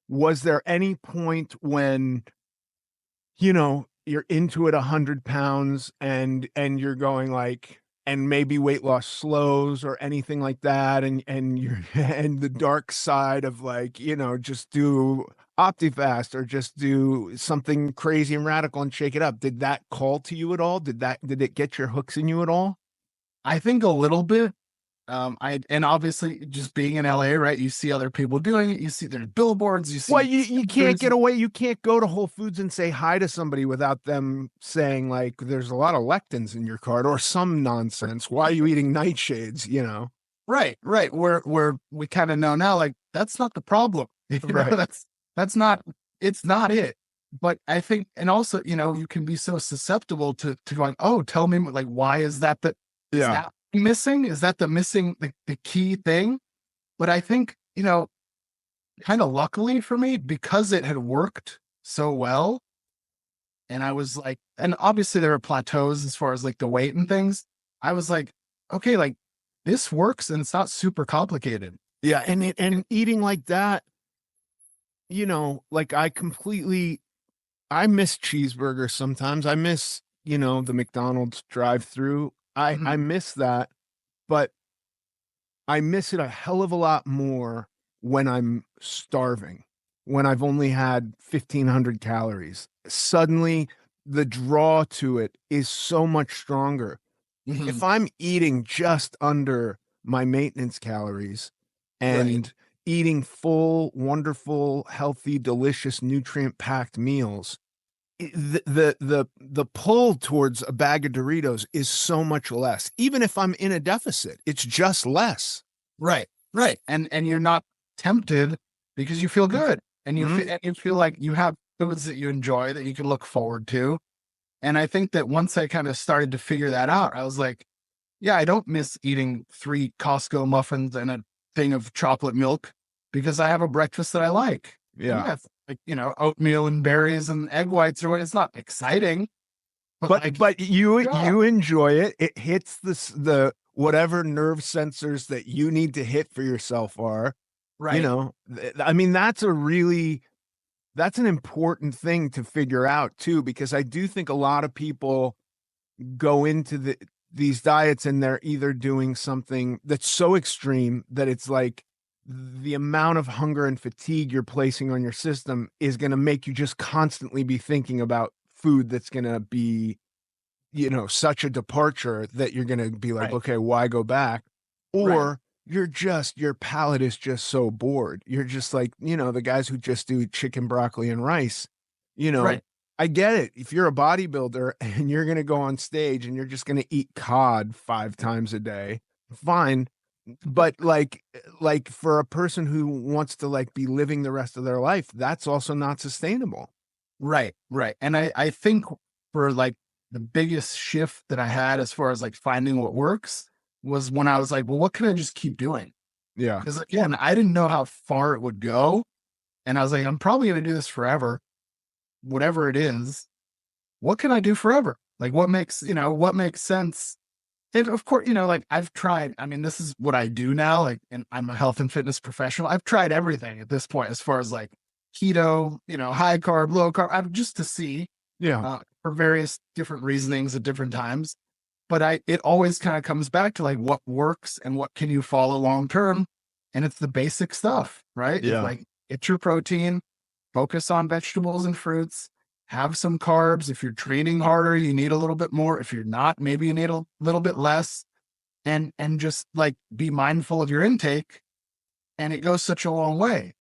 was there any point when, you're into it 100 pounds and you're going like, and maybe weight loss slows or anything like that, and you're and the dark side of like, just do Optifast or just do something crazy and radical and shake it up. Did that call to you at all? Did it get your hooks in you at all? I think a little bit. And obviously just being in LA, right? You see other people doing it. You see there's billboards. You Well, see you can't there's get away. You can't go to Whole Foods and say hi to somebody without them saying like, "There's a lot of lectins in your card" or some nonsense. Why are you eating nightshades? right. Where we kind of know now, like that's not the problem. Right. That's not it's not it. But I think, and also, you can be so susceptible to going, oh, tell me like why is Yeah. that missing? Is that the key thing? But I think, kind of luckily for me, because it had worked so well, and I was like, and obviously there were plateaus as far as like the weight and things. I was like, okay, like this works and it's not super complicated. Yeah, and eating like that, like I miss cheeseburgers sometimes. I miss, the McDonald's drive-through. I Mhm. miss that, but I miss it a hell of a lot more when I'm starving, when I've only had 1,500 calories. Suddenly, the draw to it is so much stronger. If Mhm. I'm eating just under my maintenance calories Right. and eating full, wonderful, healthy, delicious, nutrient-packed meals, the pull towards a bag of Doritos is so much less. Even if I'm in a deficit, it's just less. Right. Right. And you're not tempted because you feel good and Mhm. you feel like you have foods that you enjoy that you can look forward to. And I think that once I kind of started to figure that out, I was like, yeah, I don't miss eating 3 Costco muffins and a thing of chocolate milk because I have a breakfast that I like. And Yeah. yeah, it's like, oatmeal and berries and egg whites or what. It's not exciting, but like, But yeah, you enjoy it. It hits the whatever nerve sensors that you need to hit for yourself are, right, I mean, that's an important thing to figure out too, because I do think a lot of people go into these diets and they're either doing something that's so extreme that it's like the amount of hunger and fatigue you're placing on your system is going to make you just constantly be thinking about food that's going to be, such a departure that you're going to be like, right, okay, why go back? right, Or your palate is just so bored. You're just like, the guys who just do chicken, broccoli, and rice, you know, right, I get it. If you're a bodybuilder and you're going to go on stage and you're just going to eat cod 5 times a day, fine. But like for a person who wants to like be living the rest of their life, that's also not sustainable. right. And I think for like the biggest shift that I had as far as like finding what works was when I was like, well, what can I just keep doing? Yeah. Because again, I didn't know how far it would go. And I was like, I'm probably going to do this forever, whatever it is. What can I do forever? Like what makes sense? And of course, like I've tried, I mean, this is what I do now. Like, and I'm a health and fitness professional. I've tried everything at this point, as far as like keto, high carb, low carb, just to see, Yeah. for various different reasonings at different times. But it always kind of comes back to like what works and what can you follow long term. And it's the basic stuff, right? It's Yeah. like, get your protein, focus on vegetables and fruits, have some carbs. If you're training harder, you need a little bit more. If you're not, maybe you need a little bit less, and just like be mindful of your intake. And it goes such a long way.